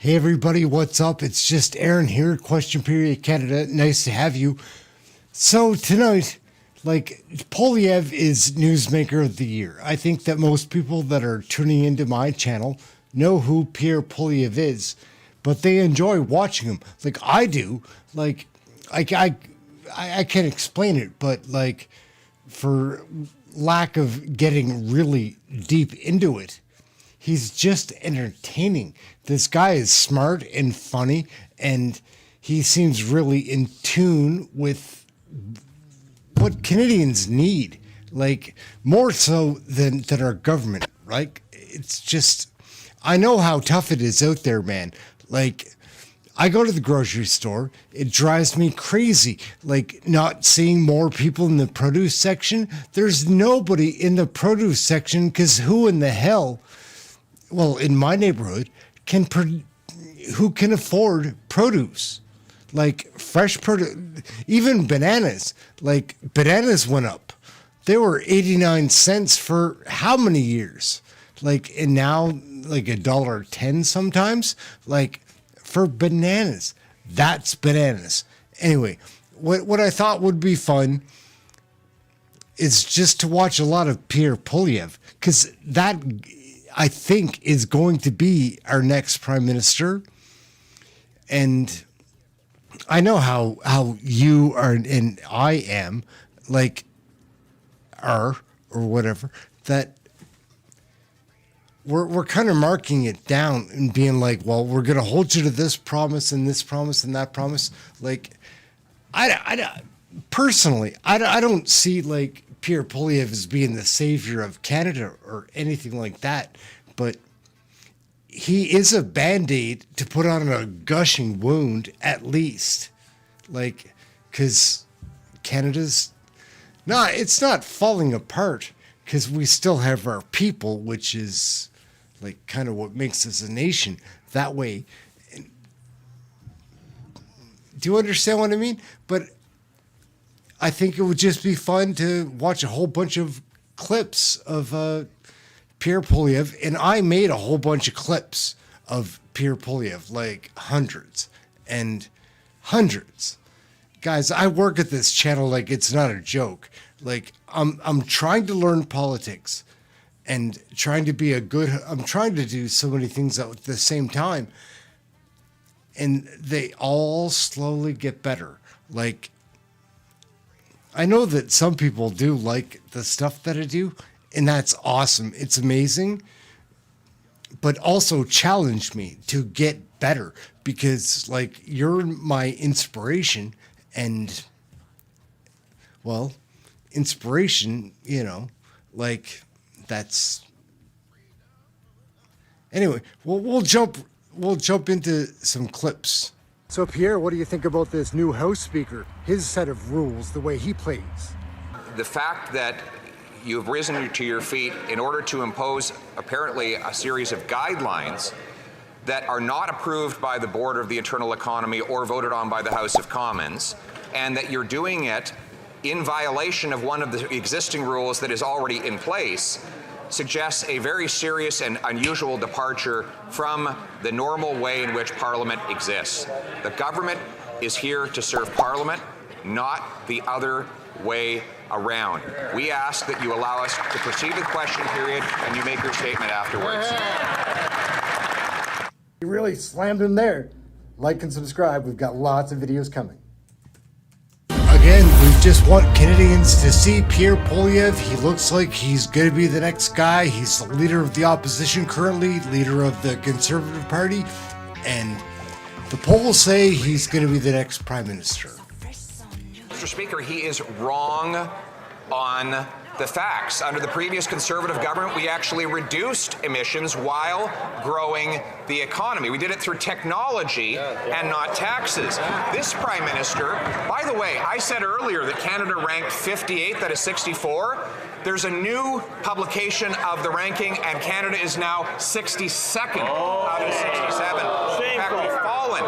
Hey everybody, what's up? It's just Aaron here, Question Period Canada. Nice to have you. So tonight, Poilievre is Newsmaker of the Year. I think that most people that are tuning into my channel know who Pierre Poilievre is, but they enjoy watching him. Like I do. I can't explain it, but for lack of getting really deep into it, he's just entertaining. This guy is smart and funny, and he seems really in tune with what Canadians need, more so than our government, right? It's just, I know how tough it is out there, man. I go to the grocery store. It drives me crazy, not seeing more people in the produce section. There's nobody in the produce section because who in the hell, well, in my neighborhood, who can afford produce? Fresh produce, even bananas. Bananas went up. They were 89 cents for how many years? And now $1.10 sometimes. For bananas. That's bananas. Anyway, what I thought would be fun is just to watch a lot of Pierre Poilievre, because that, I think, is going to be our next prime minister. And I know how you are and I am, or whatever, that we're kind of marking it down and being well, we're going to hold you to this promise and that promise. I personally, I don't see Pierre Poilievre as being the savior of Canada or anything like that, but he is a Band-Aid to put on a gushing wound, at least. Because Canada's it's not falling apart, because we still have our people, which is kind of what makes us a nation that way. Do you understand what I mean? But I think it would just be fun to watch a whole bunch of clips of Pierre Poilievre, and I made a whole bunch of clips of Pierre Poilievre, hundreds and hundreds. Guys, I work at this channel it's not a joke. I'm trying to learn politics and trying to be I'm trying to do so many things at the same time, and they all slowly get better. I know that some people do like the stuff that I do, and that's awesome. It's amazing, but also challenge me to get better, because you're my inspiration, and well, inspiration, that's anyway. We'll jump into some clips. So Pierre, what do you think about this new House Speaker? His set of rules, the way he plays. The fact that you've risen to your feet in order to impose apparently a series of guidelines that are not approved by the Board of the Internal Economy or voted on by the House of Commons, and that you're doing it in violation of one of the existing rules that is already in place, suggests a very serious and unusual departure from the normal way in which Parliament exists. The government is here to serve Parliament, not the other way around. We ask that you allow us to proceed with question period, and you make your statement afterwards. You really slammed him there. Like and subscribe. We've got lots of videos coming. Again, we just want Canadians to see Pierre Poilievre. He looks like he's going to be the next guy. He's the leader of the opposition currently, leader of the Conservative Party, and the polls say he's going to be the next Prime Minister. Mr. Speaker, he is wrong on the facts. Under the previous Conservative government, we actually reduced emissions while growing the economy. We did it through technology and not taxes. This Prime Minister, by the way, I said earlier that Canada ranked 58th out of 64. There's a new publication of the ranking, and Canada is now 62nd out of 67. In fact, we've fallen.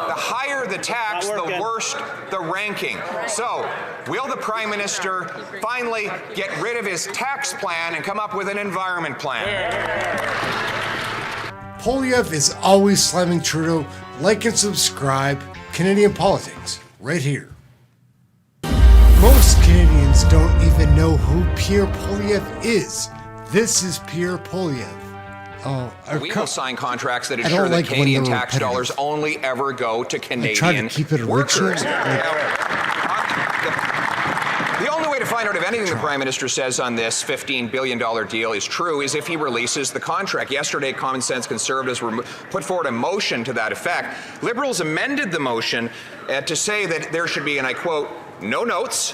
The higher the tax, the worse the ranking. So, will the Prime Minister finally get rid of his tax plan and come up with an environment plan? Poilievre is always slamming Trudeau. Like and subscribe. Canadian Politics, right here. Most Canadians don't even know who Pierre Poilievre is. This is Pierre Poilievre. We will sign contracts that ensure that Canadian tax dollars only ever go to Canadian try to keep it workers. The only way to find out if anything the Prime Minister says on this $15 billion deal is true is if he releases the contract. Yesterday, Common Sense Conservatives were put forward a motion to that effect. Liberals amended the motion to say that there should be, and I quote, no notes,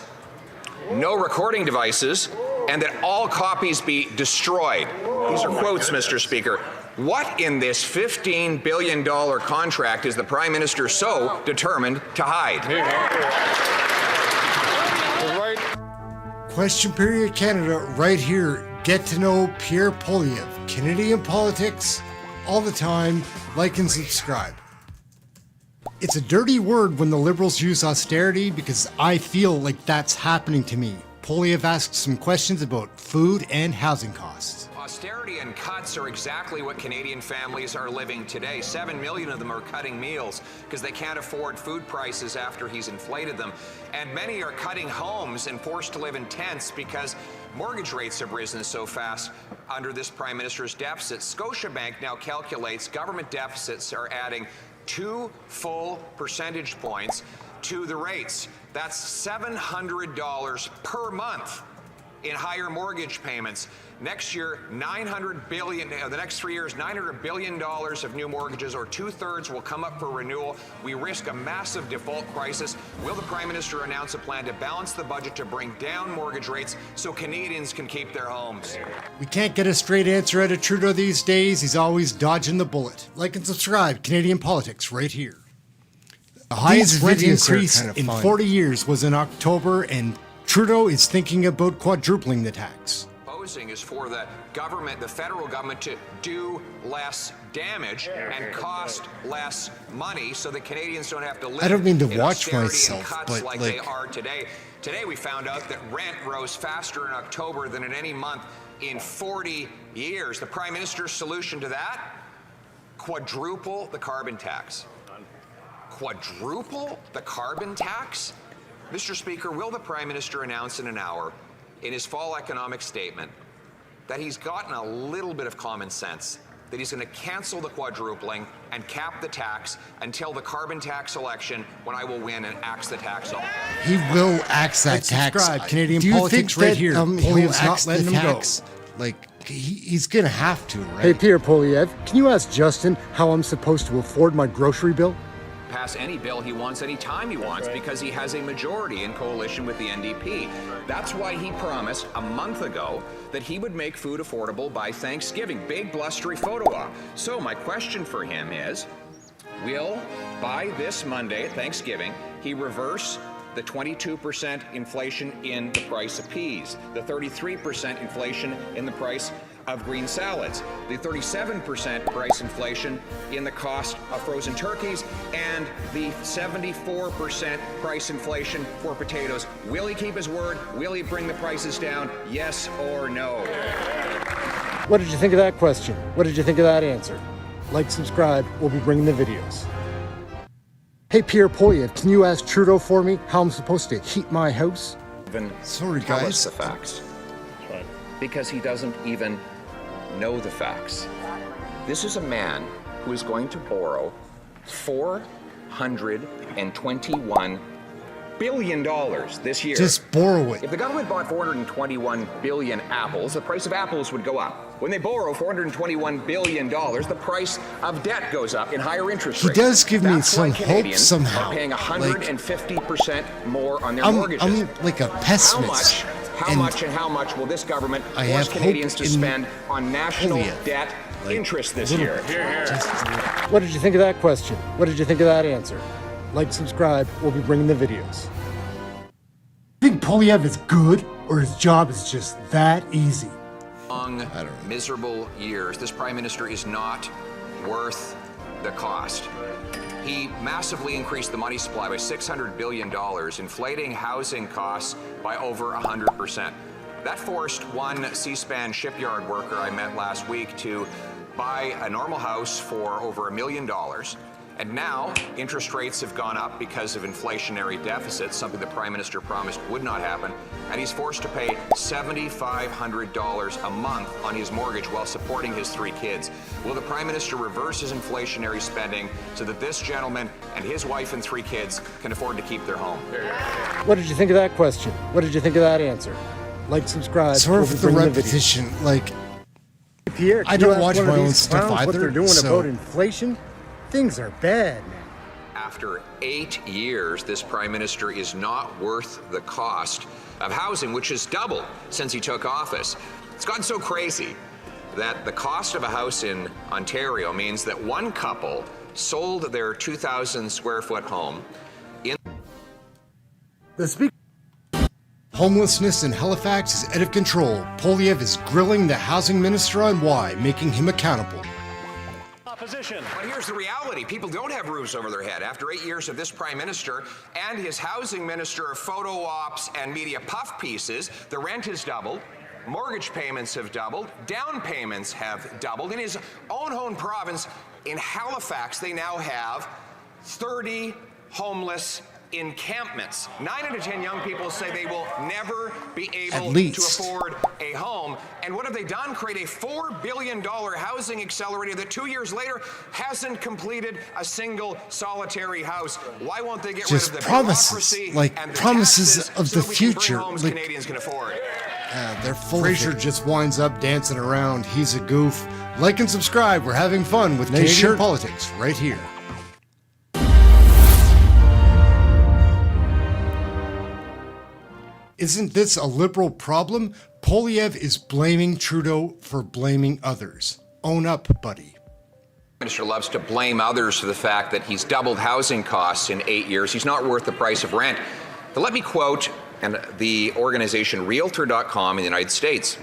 no recording devices, and that all copies be destroyed. These are quotes, Mr. Speaker. What in this $15 billion contract is the Prime Minister so determined to hide? Question period Canada, right here. Get to know Pierre Poilievre. Canadian Politics, all the time. Like and subscribe. It's a dirty word when the Liberals use austerity because I feel like that's happening to me. Poilievre asked some questions about food and housing costs. Austerity and cuts are exactly what Canadian families are living today. 7 million of them are cutting meals because they can't afford food prices after he's inflated them. And many are cutting homes and forced to live in tents because mortgage rates have risen so fast under this Prime Minister's deficit. Scotiabank now calculates government deficits are adding 2 full percentage points to the rates. That's $700 per month in higher mortgage payments. Next year, $900 billion, the next 3 years, $900 billion of new mortgages, or 2/3 will come up for renewal. We risk a massive default crisis. Will the Prime Minister announce a plan to balance the budget to bring down mortgage rates so Canadians can keep their homes? We can't get a straight answer out of Trudeau these days. He's always dodging the bullet. Like and subscribe. Canadian Politics, right here. The highest rent increase in 40 years was in October, and Trudeau is thinking about quadrupling the tax. Is for the government, the federal government, to do less damage and cost less money so that Canadians don't have to live. I don't mean to in watch austerity myself, and cuts but like they are today. Today we found out that rent rose faster in October than in any month in 40 years. The Prime Minister's solution to that? Quadruple the carbon tax. Quadruple the carbon tax? Mr. Speaker, will the Prime Minister announce in an hour in his fall economic statement that he's gotten a little bit of common sense, that he's going to cancel the quadrupling and cap the tax until the carbon tax election, when I will win and axe the tax off? He will axe that tax. Subscribe. Canadian Do you Politics think right that, here. Poilievre's not axe letting the him tax. go? Like, he's going to have to, right? Hey, Pierre Poilievre, can you ask Justin how I'm supposed to afford my grocery bill? Pass any bill he wants anytime he wants because he has a majority in coalition with the NDP. That's why he promised a month ago that he would make food affordable by Thanksgiving. Big blustery photo op. So my question for him is, will, by this Monday, Thanksgiving, he reverse the 22% inflation in the price of peas, the 33% inflation in the price of green salads, the 37% price inflation in the cost of frozen turkeys, and the 74% price inflation for potatoes? Will he keep his word? Will he bring the prices down? Yes or no? What did you think of that question? What did you think of that answer? Like, subscribe, we'll be bringing the videos. Hey, Pierre Poilievre, can you ask Trudeau for me how I'm supposed to heat my house? Sorry, Tell us guys. the facts. Because he doesn't even know the facts. This is a man who is going to borrow $421 billion this year. Just borrow it. If the government bought 421 billion apples, the price of apples would go up. When they borrow $421 billion, the price of debt goes up in higher interest rates. He does give me That's some why hope Canadians somehow. are paying Like, 150% more on their I'm mortgages. like a pessimist. How much will this government I force have Canadians hope to in spend on national Poilievre. debt Like, interest this little year? What did you think of that question? What did you think of that answer? Like, subscribe, we'll be bringing the videos. Think Poilievre is good, or his job is just that easy? Long, miserable years, this Prime Minister is not worth the cost. He massively increased the money supply by $600 billion, inflating housing costs by over 100%. That forced one C-SPAN shipyard worker I met last week to buy a normal house for over $1 million. And now interest rates have gone up because of inflationary deficits, something the Prime Minister promised would not happen. And he's forced to pay $7,500 a month on his mortgage while supporting his 3 kids. Will the Prime Minister reverse his inflationary spending so that this gentleman and his wife and 3 kids can afford to keep their home? What did you think of that question? What did you think of that answer? Like, subscribe. Sort We'll be of the bringing repetition, like, Pierre, I can don't you ask watch one of my own these stuff clowns what either, they're doing so- about inflation? Things are bad, man. After 8 years, this Prime Minister is not worth the cost of housing, which has doubled since he took office. It's gotten so crazy that the cost of a house in Ontario means that one couple sold their 2,000 square foot home in The speaker. homelessness in Halifax is out of control. Poilievre is grilling the housing minister on why, making him accountable. Opposition. But here's the reality. People don't have roofs over their head. After 8 years of this Prime Minister and his housing minister of photo ops and media puff pieces, the rent has doubled, mortgage payments have doubled, down payments have doubled. In his own home province, in Halifax, they now have 30 homeless encampments. 9 out of 10 young people say they will never be able to afford a home. And what have they done? Create a $4 billion housing accelerator that 2 years later hasn't completed a single solitary house. Why won't they get rid of the bureaucracy like and the promises taxes of so the we can bring future? homes Like, Canadians can afford? they're full. Fraser just winds up dancing around. He's a goof. Like and subscribe. We're having fun with Canadian politics right here. Isn't this a liberal problem? Poilievre is blaming Trudeau for blaming others. Own up, buddy. The Minister loves to blame others for the fact that he's doubled housing costs in 8 years. He's not worth the price of rent. But let me quote the organization Realtor.com in the United States.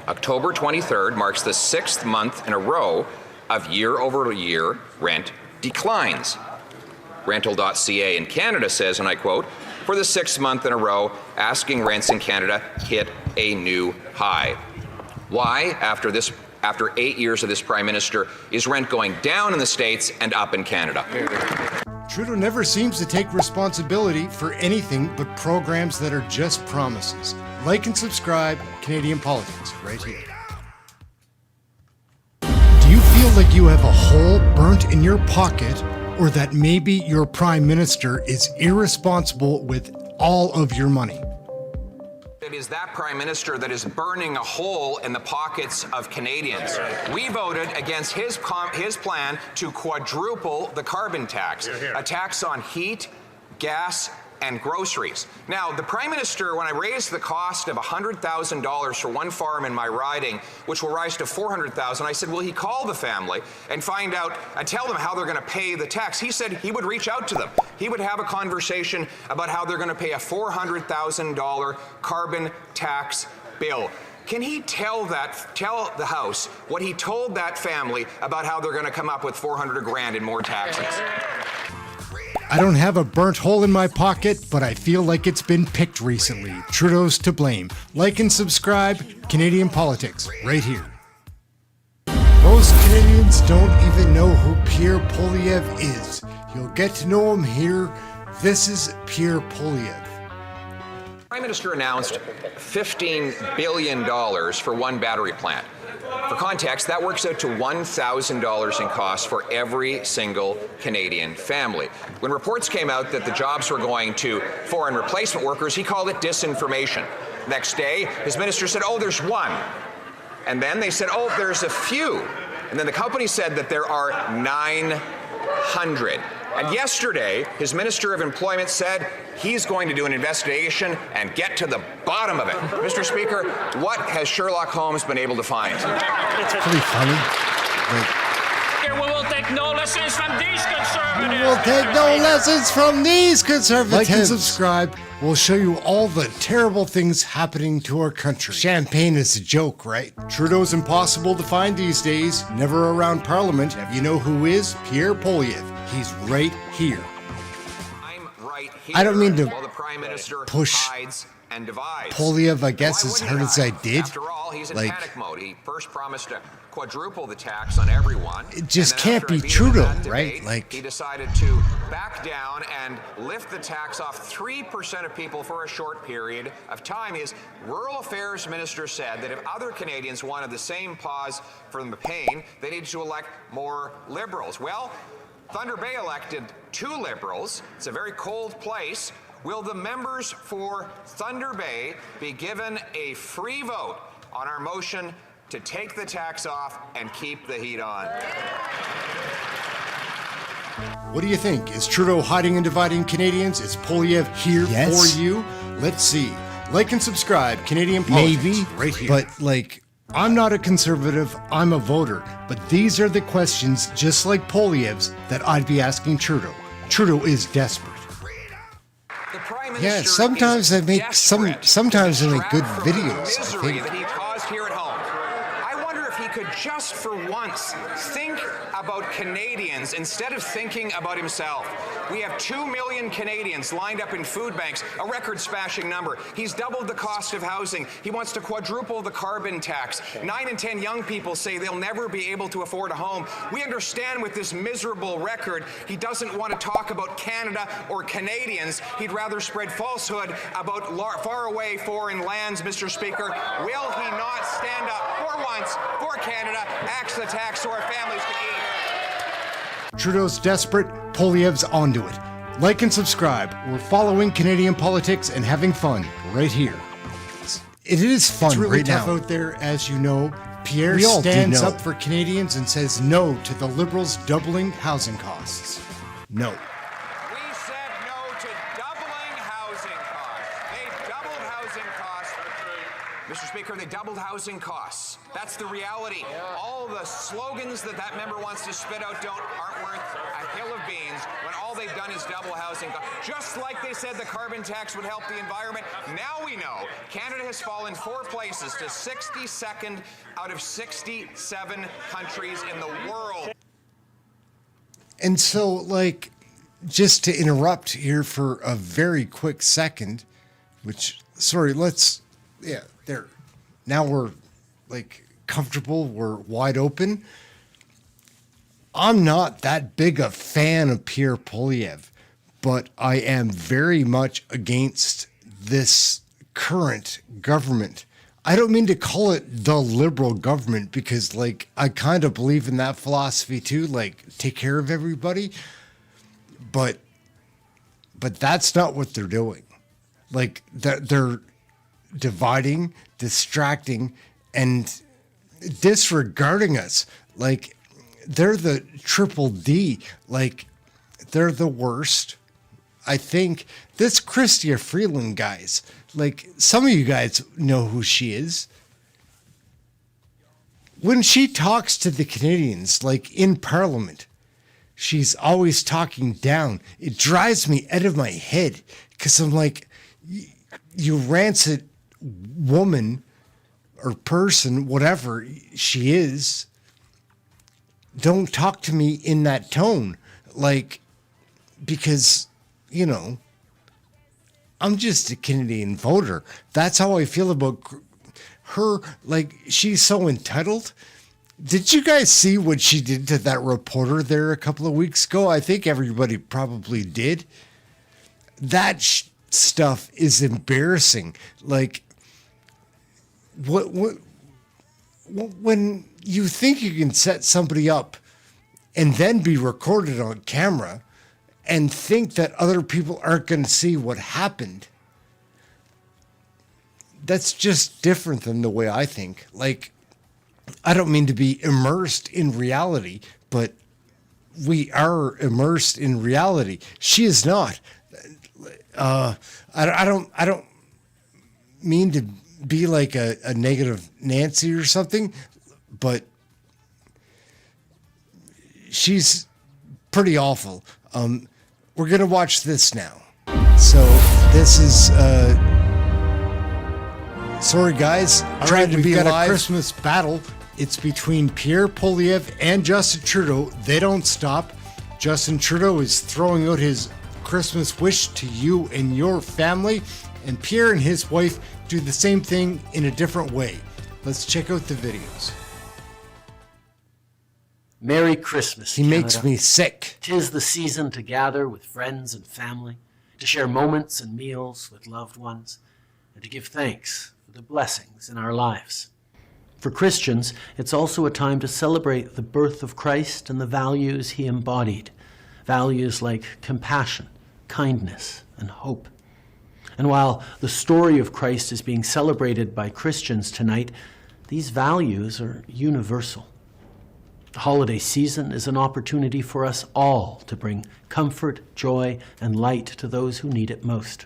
October 23rd marks the 6th month in a row of year-over-year rent declines. Rental.ca in Canada says, and I quote, for the 6th month in a row, asking rents in Canada hit a new high. Why, after 8 years of this Prime Minister, is rent going down in the States and up in Canada? Trudeau never seems to take responsibility for anything but programs that are just promises. Like and subscribe, Canadian Politics, right here. Do you feel like you have a hole burnt in your pocket, or that maybe your Prime Minister is irresponsible with all of your money? It is that Prime Minister that is burning a hole in the pockets of Canadians. We voted against his plan to quadruple the carbon tax, a tax on heat, gas, and groceries. Now, the Prime Minister, when I raised the cost of $100,000 for one farm in my riding, which will rise to $400,000, I said, will he call the family and find out and tell them how they're going to pay the tax? He said he would reach out to them. He would have a conversation about how they're going to pay a $400,000 carbon tax bill. Can he tell the House what he told that family about how they're going to come up with $400 grand in more taxes? I don't have a burnt hole in my pocket, but I feel like it's been picked recently. Trudeau's to blame. Like and subscribe, Canadian Politics, right here. Most Canadians don't even know who Pierre Poilievre is. You'll get to know him here. This is Pierre Poilievre. The Prime Minister announced $15 billion for one battery plant. For context, that works out to $1,000 in costs for every single Canadian family. When reports came out that the jobs were going to foreign replacement workers, he called it disinformation. Next day, his minister said, oh, there's one. And then they said, oh, there's a few. And then the company said that there are 900. And yesterday, his Minister of Employment said he's going to do an investigation and get to the bottom of it. Mr. Speaker, what has Sherlock Holmes been able to find? It's pretty funny. We will take no lessons from these conservatives. We'll take no lessons from these conservatives. Like and subscribe. We'll show you all the terrible things happening to our country. Champagne is a joke, right? Trudeau's impossible to find these days. Never around Parliament. You know who is? Pierre Poilievre. He's right here. I'm right here. I don't mean to while the Prime Minister push hides and divides. Poilievre, I guess, Why as wouldn't hard as I did. After all, Well, he's in Like, panic mode. He first promised to quadruple the tax on everyone. It just and then can't after a be beat Trudeau, in that right? debate, Like, he decided to back down and lift the tax off 3% of people for a short period of time. His rural affairs minister said that if other Canadians wanted the same pause from the pain, they needed to elect more Liberals. Well, Thunder Bay elected 2 Liberals. It's a very cold place. Will the members for Thunder Bay be given a free vote on our motion to take the tax off and keep the heat on? what do you think? Is Trudeau hiding and dividing Canadians? Is Poilievre here Yes. for you? Let's see. Like and subscribe, Canadian Politics, Maybe, right here. But like, I'm not a conservative, I'm a voter. But these are the questions, just like Poilievre's, that I'd be asking Trudeau. Trudeau is desperate. The Prime Minister Yeah, sometimes is I make desperate sometimes I to make good distract from the videos, I misery think. that he caused here at home. I wonder if he could just for once think about Canadians instead of thinking about himself. We have 2 million Canadians lined up in food banks, a record-smashing number. He's doubled the cost of housing. He wants to quadruple the carbon tax. 9 in 10 young people say they'll never be able to afford a home. We understand with this miserable record, he doesn't want to talk about Canada or Canadians. He'd rather spread falsehood about faraway foreign lands, Mr. Speaker. Will he not stand up for once for Canada, axe the tax so our families can eat? Trudeau's desperate, Poilievre's onto it. Like and subscribe. We're following Canadian politics and having fun right here. It is fun It's really right tough now. out there, as you know. Pierre We all do stands know. up for Canadians and says no to the Liberals doubling housing costs. No. We said no to doubling housing costs. They doubled housing costs. Mr. Speaker, they doubled housing costs. That's the reality. All the slogans that member wants to spit out aren't worth a hill of beans when all they've done is double housing costs. Just like they said the carbon tax would help the environment, now we know Canada has fallen 4 places to 62nd out of 67 countries in the world. And so, like, just to interrupt here for a very quick second, there. Now we're, like, comfortable, we're wide open. I'm not that big a fan of Pierre Poilievre, but I am very much against this current government. I don't mean to call it the liberal government because, like, I kind of believe in that philosophy too, like, take care of everybody. But that's not what they're doing. Like, they're dividing, distracting, and disregarding us. Like, they're the triple D. Like, they're the worst. I think this CHRYSTIA FREELAND, guys, like, some of you guys know who she is. When she talks to the Canadians, like in Parliament, she's always talking down. It drives me out of my head because I'm like, you rancid woman or person, whatever she is, don't talk to me in that tone. Like, because, you know, I'm just a Canadian voter. That's how I feel about her. Like, she's so entitled. Did you guys see what she did to that reporter there a couple of weeks ago? I think everybody probably did. That stuff is embarrassing. Like, when you think you can set somebody up and then be recorded on camera and think that other people aren't going to see what happened, that's just different than the way I think. Like, I don't mean to be immersed in reality, but we are immersed in reality. She is not. I don't mean to be like a negative Nancy or something, but she's pretty awful. We're going to watch this now. So this is, sorry guys, trying to be live. A Christmas battle. It's between Pierre Poilievre and Justin Trudeau. They don't stop. Justin Trudeau is throwing out his Christmas wish to you and your family, and Pierre and his wife do the same thing in a different way. Let's check out the videos. Merry Christmas, He makes Canada. me sick. 'Tis the season to gather with friends and family, to share moments and meals with loved ones, and to give thanks for the blessings in our lives. For Christians, it's also a time to celebrate the birth of Christ and the values he embodied, values like compassion, kindness, and hope. And while the story of Christ is being celebrated by Christians tonight, these values are universal. The holiday season is an opportunity for us all to bring comfort, joy, and light to those who need it most.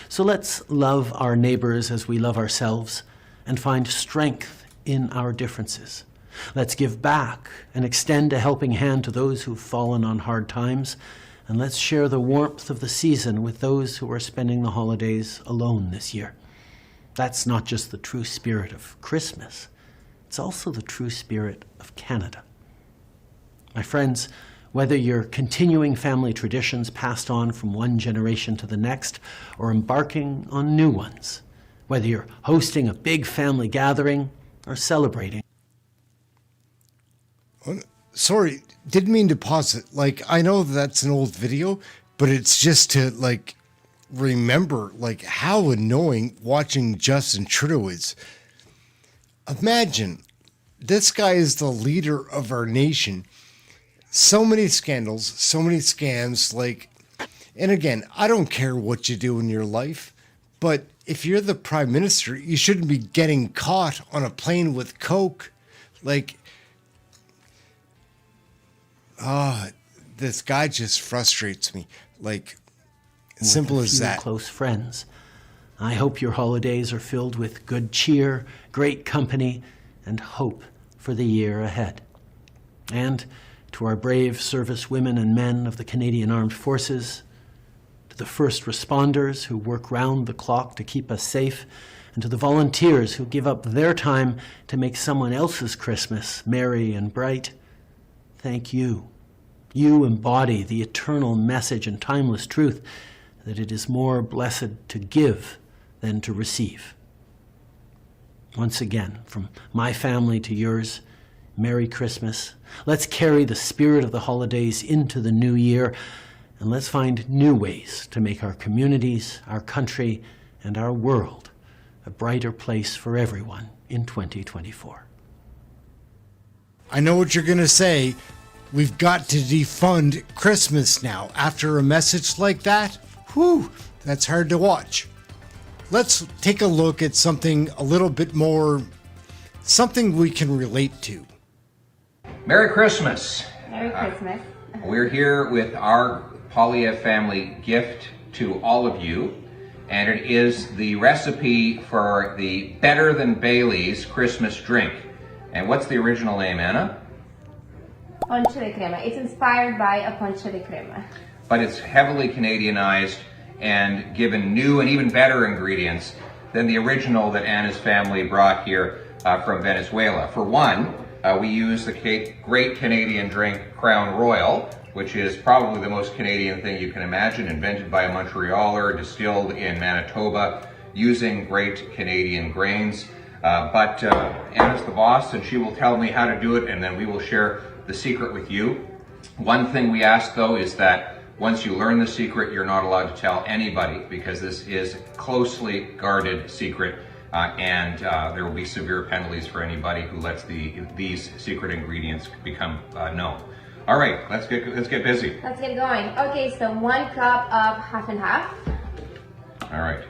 So let's love our neighbors as we love ourselves and find strength in our differences. Let's give back and extend a helping hand to those who've fallen on hard times, and let's share the warmth of the season with those who are spending the holidays alone this year. That's not just the true spirit of Christmas, it's also the true spirit of Canada. My friends, whether you're continuing family traditions passed on from one generation to the next or embarking on new ones, whether you're hosting a big family gathering or celebrating. Sorry, didn't mean to pause it. Like, I know that's an old video, but it's just to, like, remember, like, how annoying watching Justin Trudeau is. Imagine, this guy is the leader of our nation. So many scandals, so many scams, like, and again, I don't care what you do in your life, but if you're the prime minister, you shouldn't be getting caught on a plane with coke. Like, this guy just frustrates me. Like, simple as that. Close friends. I hope your holidays are filled with good cheer, great company, and hope for the year ahead. And to our brave service women and men of the Canadian Armed Forces, to the first responders who work round the clock to keep us safe, and to the volunteers who give up their time to make someone else's Christmas merry and bright, thank you. You embody the eternal message and timeless truth that it is more blessed to give than to receive. Once again, from my family to yours, Merry Christmas. Let's carry the spirit of the holidays into the new year, and let's find new ways to make our communities, our country, and our world a brighter place for everyone in 2024. I know what you're going to say. We've got to defund Christmas now. After a message like that, whew, that's hard to watch. Let's take a look at something a little bit more, something we can relate to. Merry Christmas. Merry Christmas. We're here with our Poilievre family gift to all of you, and it is the recipe for the Better Than Bailey's Christmas drink. And what's the original name, Anna? Ponche de crema. It's inspired by a ponche de crema. But it's heavily Canadianized and given new and even better ingredients than the original that Anna's family brought here from Venezuela. For one, we use the great Canadian drink Crown Royal, which is probably the most Canadian thing you can imagine, invented by a Montrealer, distilled in Manitoba, using great Canadian grains. But Anna's the boss, and she will tell me how to do it, and then we will share the secret with you. One thing we ask, though, is that once you learn the secret, you're not allowed to tell anybody, because this is closely guarded secret. And there will be severe penalties for anybody who lets these secret ingredients become known. All right, let's get busy. Let's get going. Okay, so 1 cup of half and half. All right.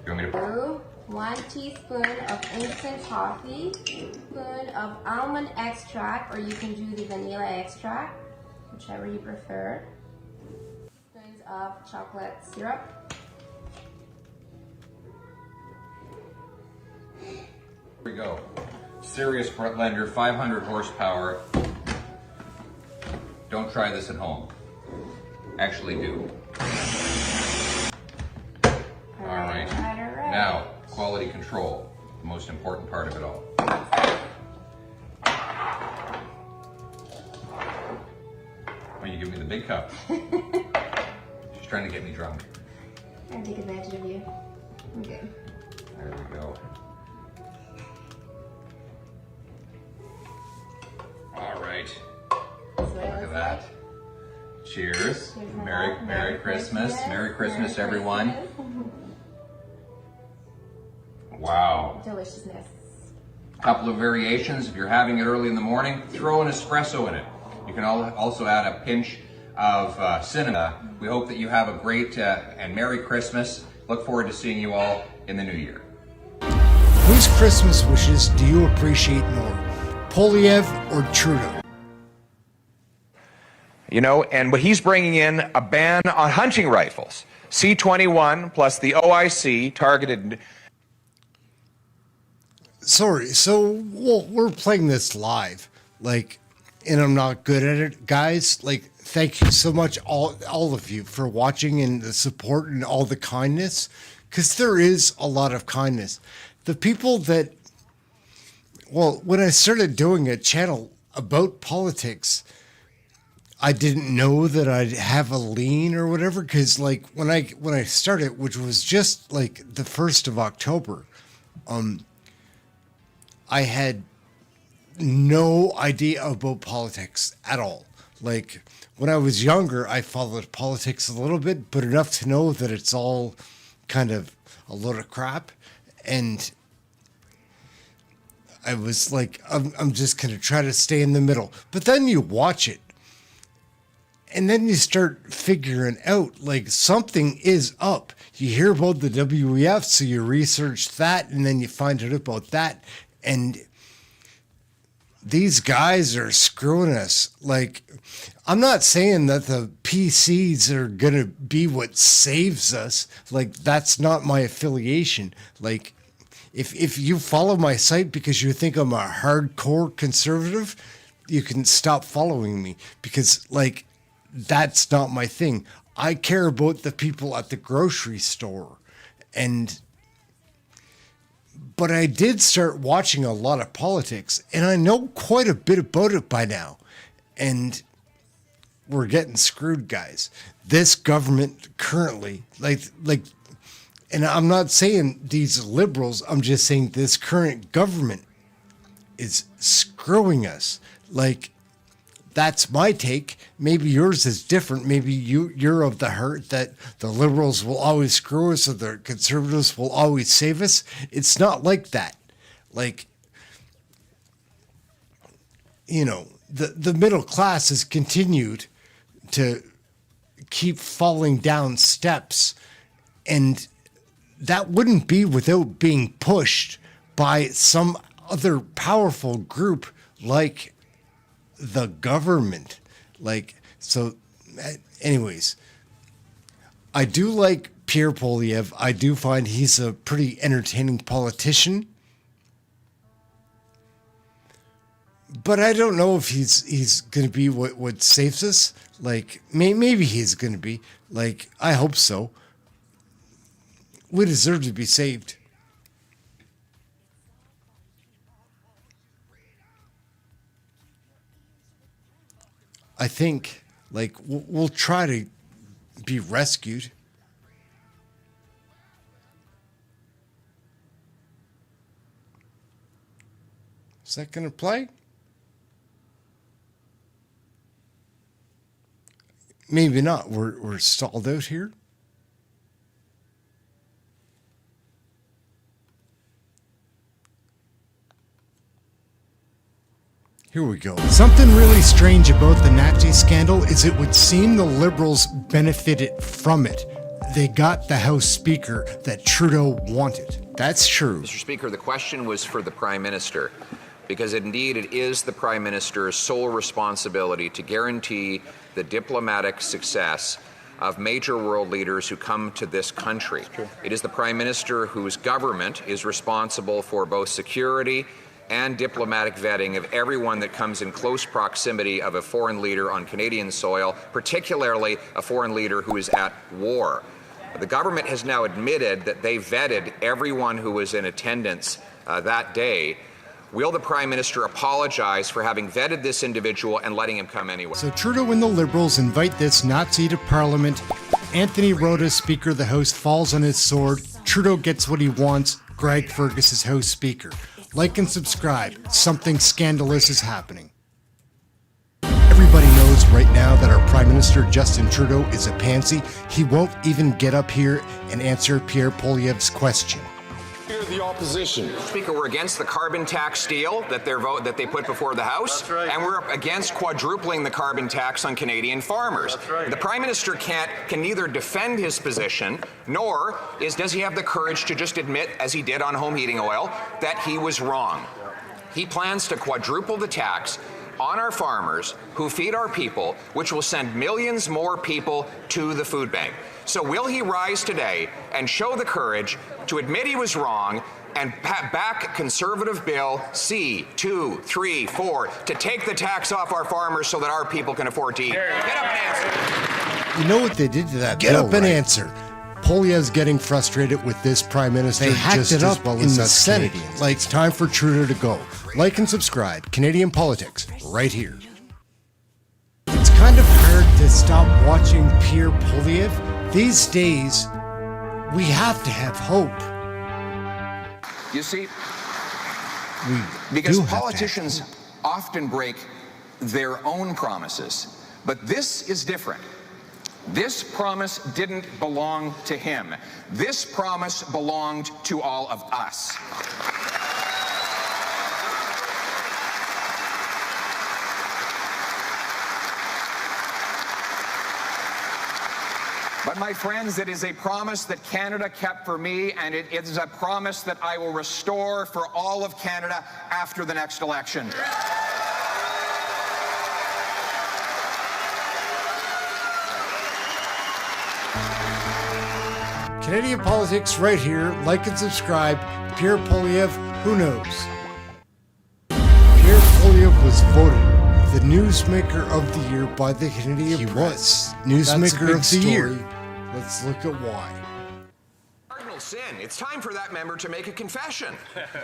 You want me to? 1 teaspoon of instant coffee, spoon of almond extract, or you can do the vanilla extract, whichever you prefer. Spoons of chocolate syrup. Here we go. Serious blender, 500 horsepower. Don't try this at home. Actually do. All right. Now, quality control, the most important part of it all. Why you give me the big cup? She's trying to get me drunk. I take advantage of you. I'm good. There we go. what it Look at looks that. like. Cheers. Here's my Merry mouth. Christmas. Merry Christmas, Merry everyone. Christmas. Wow. Deliciousness. Couple of variations. If you're having it early in the morning, throw an espresso in it. You can also add a pinch of cinnamon. We hope that you have a great and Merry Christmas. Look forward to seeing you all in the new year. Whose Christmas wishes do you appreciate more, Poilievre or Trudeau? You know, and what he's bringing in a ban on hunting rifles, C-21 plus the OIC targeted. Sorry, so we're playing this live, like, and I'm not good at it, guys. Like, thank you so much, all of you, for watching and the support and all the kindness, because there is a lot of kindness. The people that, well, when I started doing a channel about politics, I didn't know that I'd have a lean or whatever, because like when I started, which was just like the 1st of October, I had no idea about politics at all. Like when I was younger, I followed politics a little bit, but enough to know that it's all kind of a load of crap. And I was like, I'm just going to try to stay in the middle. But then you watch it. And then you start figuring out, like, something is up. You hear about the WEF, so you research that, and then you find out about that. And these guys are screwing us. Like, I'm not saying that the PCs are going to be what saves us. Like, that's not my affiliation. Like, if you follow my site because you think I'm a hardcore conservative, you can stop following me because, like, that's not my thing. I care about the people at the grocery store. But I did start watching a lot of politics, and I know quite a bit about it by now. And we're getting screwed, guys. This government currently, like, and I'm not saying these liberals, I'm just saying this current government is screwing us. Like, that's my take. Maybe yours is different. Maybe you're of the heart that the liberals will always screw us or the conservatives will always save us. It's not like that. Like, you know, the middle class has continued to keep falling down steps, and that wouldn't be without being pushed by some other powerful group like the government. Like, so anyways, I do like Pierre Poilievre. I do find he's a pretty entertaining politician, but I don't know if he's going to be what saves us. Like, maybe he's going to be. Like, I hope so. We deserve to be saved. I think, like, we'll try to be rescued. Is that going to play? Maybe not. We're stalled out here. Here we go. Something really strange about the Nazi scandal is it would seem the Liberals benefited from it. They got the House Speaker that Trudeau wanted. That's true. Mr. Speaker, the question was for the Prime Minister, because indeed it is the Prime Minister's sole responsibility to guarantee the diplomatic success of major world leaders who come to this country. It is the Prime Minister whose government is responsible for both security and diplomatic vetting of everyone that comes in close proximity of a foreign leader on Canadian soil, particularly a foreign leader who is at war. The government has now admitted that they vetted everyone who was in attendance that day. Will the Prime Minister apologize for having vetted this individual and letting him come anyway? So Trudeau and the Liberals invite this Nazi to Parliament. Anthony Rota, Speaker of the House, falls on his sword. Trudeau gets what he wants. Greg Fergus is House Speaker. Like and subscribe. Something scandalous is happening. Everybody knows right now that our Prime Minister Justin Trudeau is a pansy. He won't even get up here and answer Pierre Poilievre's question. The opposition. Speaker, we're against the carbon tax deal that they put before the House. That's right. And we're against quadrupling the carbon tax on Canadian farmers. That's right. The Prime Minister can neither defend his position, nor does he have the courage to just admit, as he did on home heating oil, that he was wrong. He plans to quadruple the tax on our farmers who feed our people, which will send millions more people to the food bank. So will he rise today and show the courage to admit he was wrong and back Conservative Bill C-234 to take the tax off our farmers so that our people can afford to eat? Get up and answer. You know what they did to that bill, Get up and right? answer. Poilievre's getting frustrated with this Prime Minister They hacked just it as up well in as the us Senate. Canadians. Like, it's time for Trudeau to go. Like and subscribe. Canadian Politics, right here. It's kind of hard to stop watching Pierre Poilievre. These days, we have to have hope. You see, We because do have to have politicians often break their own promises, but this is different. This promise didn't belong to him. This promise belonged to all of us. But my friends, it is a promise that Canada kept for me, and it is a promise that I will restore for all of Canada after the next election. Canadian Politics right here. Like and subscribe. Pierre Poilievre, who knows? Pierre Poilievre was voted the Newsmaker of the Year by the Canadian Press. Newsmaker of the Year. Let's look at why. Cardinal sin. It's time for that member to make a confession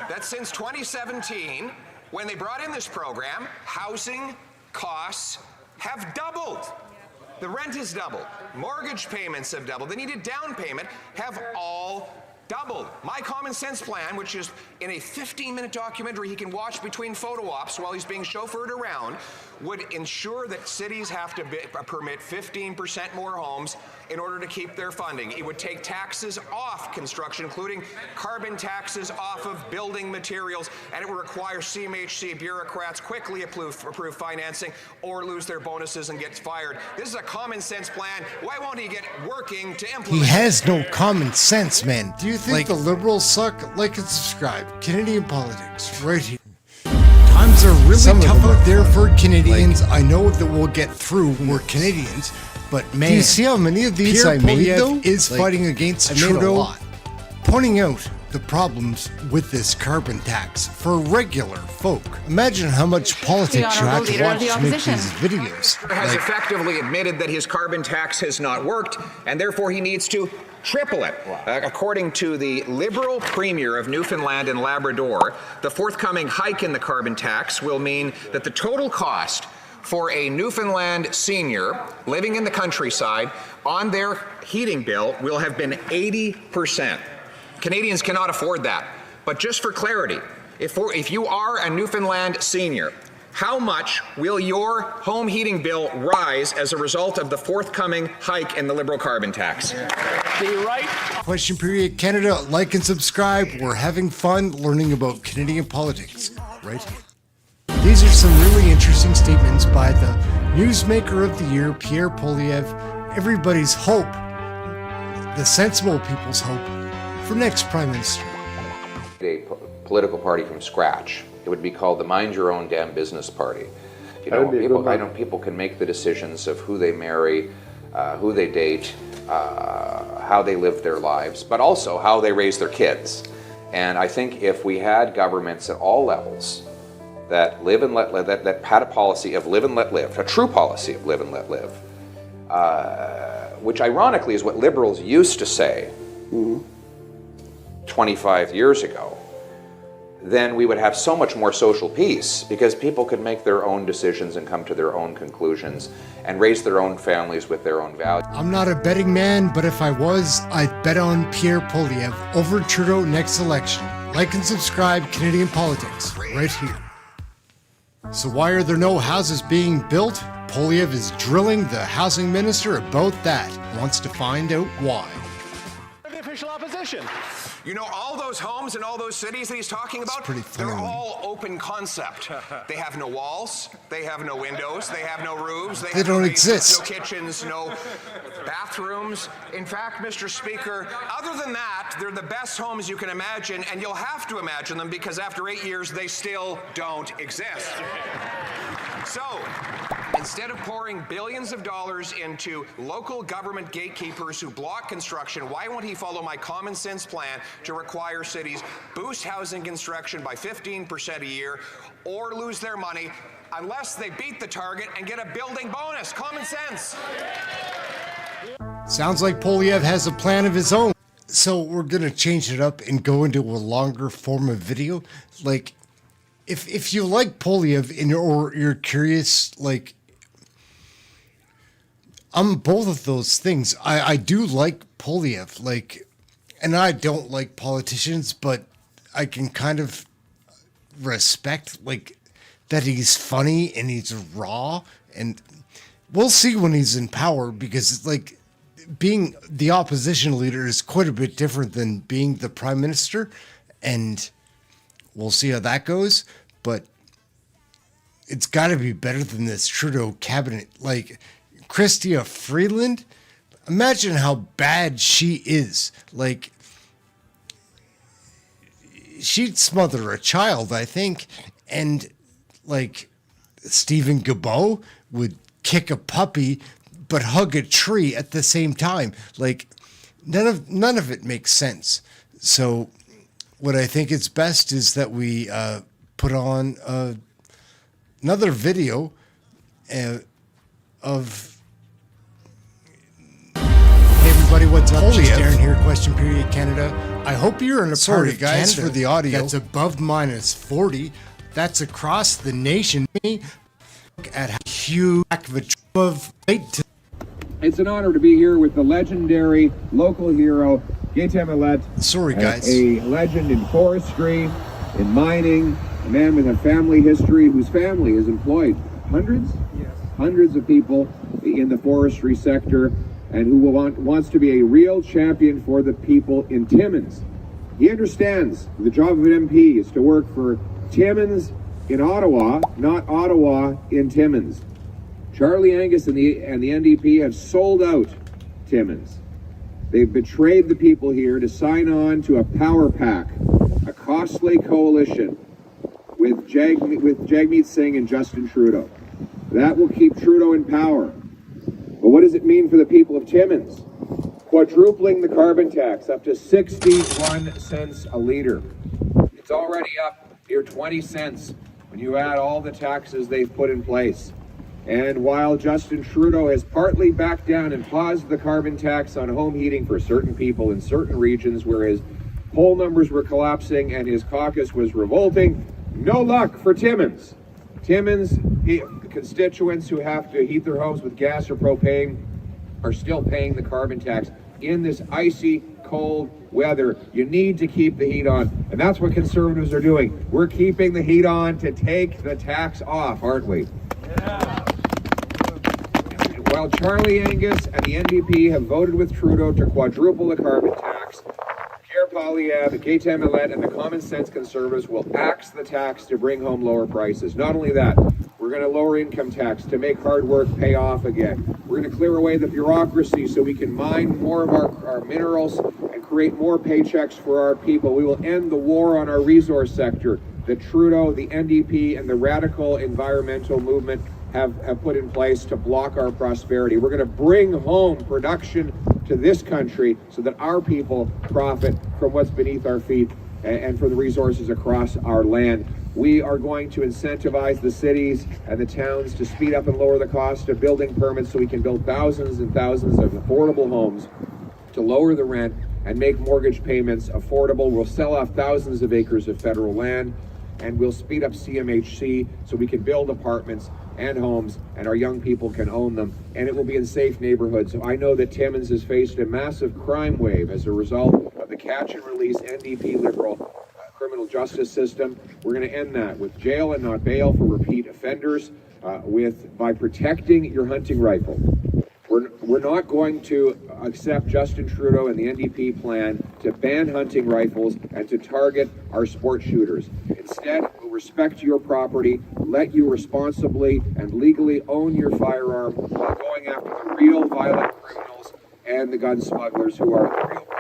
that since 2017, when they brought in this program, housing costs have doubled. The rent has doubled. Mortgage payments have doubled. They needed down payment have all doubled. My Common Sense Plan, which is in a 15-minute documentary he can watch between photo ops while he's being chauffeured around, would ensure that cities have to permit 15% more homes in order to keep their funding. It would take taxes off construction, including carbon taxes off of building materials, and it would require CMHC bureaucrats quickly approve financing or lose their bonuses and get fired. This is a common sense plan. Why won't he get working to implement He it? has no common sense, man. Do you think the Liberals suck? Like and subscribe. Canadian Politics, right here. Times are really tough out there for Canadians. I know that we'll get through. We're Canadians. But man, Do you see how many of these Pierre I made, Poilievre though? is Like, fighting against I made a Trudeau, lot. pointing out the problems with this carbon tax for regular folk. Imagine how much politics you have to watch to make these videos. Has effectively admitted that his carbon tax has not worked, and therefore he needs to triple it. According to the Liberal Premier of Newfoundland and Labrador, the forthcoming hike in the carbon tax will mean that the total cost for a Newfoundland senior living in the countryside on their heating bill will have been 80%. Canadians cannot afford that. But just for clarity, if you are a Newfoundland senior, how much will your home heating bill rise as a result of the forthcoming hike in the Liberal carbon tax? Question period Canada. Like and subscribe. We're having fun learning about Canadian politics right here. These are some really interesting statements by the Newsmaker of the Year, Pierre Poilievre. Everybody's hope, the sensible people's hope, for next Prime Minister. A political party from scratch. It would be called the Mind Your Own Damn Business Party. You know, people can make the decisions of who they marry, who they date, how they live their lives, but also how they raise their kids. And I think if we had governments at all levels that live and let live, that had a policy of live and let live, a true policy of live and let live, which ironically is what liberals used to say 25 years ago, then we would have so much more social peace because people could make their own decisions and come to their own conclusions and raise their own families with their own values. I'm not a betting man, but if I was, I'd bet on Pierre Poilievre over Trudeau next election. Like and subscribe, Canadian Politics, right here. So why are there no houses being built? Poilievre is drilling the housing minister about that. Wants to find out why. The official opposition. You know, all those homes in all those cities that he's talking about, they're all open concept. They have no walls, they have no windows, they have no roofs, they have don't no exist. No kitchens, no bathrooms. In fact, Mr. Speaker, other than that, they're the best homes you can imagine, and you'll have to imagine them because after 8 years, they still don't exist. So, instead of pouring billions of dollars into local government gatekeepers who block construction, why won't he follow my common sense plan to require cities boost housing construction by 15% a year or lose their money unless they beat the target and get a building bonus? Common sense. Sounds like Poilievre has a plan of his own. So we're going to change it up and go into a longer form of video. Like, if you like Poilievre or you're curious, like, I'm both of those things. I do like Poilievre, like, and I don't like politicians, but I can kind of respect, like, that he's funny and he's raw, and we'll see when he's in power, because, like, being the opposition leader is quite a bit different than being the prime minister, and we'll see how that goes, but it's got to be better than this Trudeau cabinet. Like, CHRYSTIA FREELAND, imagine how bad she is. Like, she'd smother a child, I think, and, like, Stephen Guilbeault would kick a puppy but hug a tree at the same time. Like, none of it makes sense. So what I think is best is that we put on another video of... Hey everybody, what's up? Just Darren here, Question Period Canada. I hope you're in a part of guys, Canada for the audio. that's above -40. That's across the nation. Look at how huge of weight. It's an honor to be here with the legendary local hero, Gaetan Millet. Sorry, guys. A legend in forestry, in mining, a man with a family history whose family has employed hundreds of people in the forestry sector, and who wants to be a real champion for the people in Timmins. He understands the job of an MP is to work for Timmins in Ottawa, not Ottawa in Timmins. Charlie Angus and the NDP have sold out Timmins. They've betrayed the people here to sign on to a power pack, a costly coalition with Jagmeet Singh and Justin Trudeau. That will keep Trudeau in power. But what does it mean for the people of Timmins? Quadrupling the carbon tax up to 61 cents a litre. It's already up near 20 cents when you add all the taxes they've put in place. And while Justin Trudeau has partly backed down and paused the carbon tax on home heating for certain people in certain regions where his poll numbers were collapsing and his caucus was revolting, no luck for Timmins. Timmins constituents who have to heat their homes with gas or propane are still paying the carbon tax in this icy, cold weather. You need to keep the heat on, and that's what Conservatives are doing. We're keeping the heat on to take the tax off, aren't we? Yeah. While Charlie Angus and the NDP have voted with Trudeau to quadruple the carbon tax, PIERRE Poilievre, Gaetan Millet, and the Common Sense Conservatives will axe the tax to bring home lower prices. Not only that, we're going to lower income tax to make hard work pay off again. We're going to clear away the bureaucracy so we can mine more of our minerals and create more paychecks for our people. We will end the war on our resource sector that Trudeau, the NDP, and the radical environmental movement have put in place to block our prosperity. We're going to bring home production to this country so that our people profit from what's beneath our feet and from the resources across our land. We are going to incentivize the cities and the towns to speed up and lower the cost of building permits so we can build thousands and thousands of affordable homes, to lower the rent and make mortgage payments affordable. We'll sell off thousands of acres of federal land, and we'll speed up CMHC so we can build apartments and homes, and our young people can own them, and it will be in safe neighborhoods. So I know that Timmins has faced a massive crime wave as a result of the catch and release NDP Liberal criminal justice system. We're going to end that with jail and not bail for repeat offenders. by protecting your hunting rifle. We're not going to accept Justin Trudeau and the NDP plan to ban hunting rifles and to target our sport shooters. Instead, we'll respect your property, let you responsibly and legally own your firearm while going after the real violent criminals and the gun smugglers who are the real problems.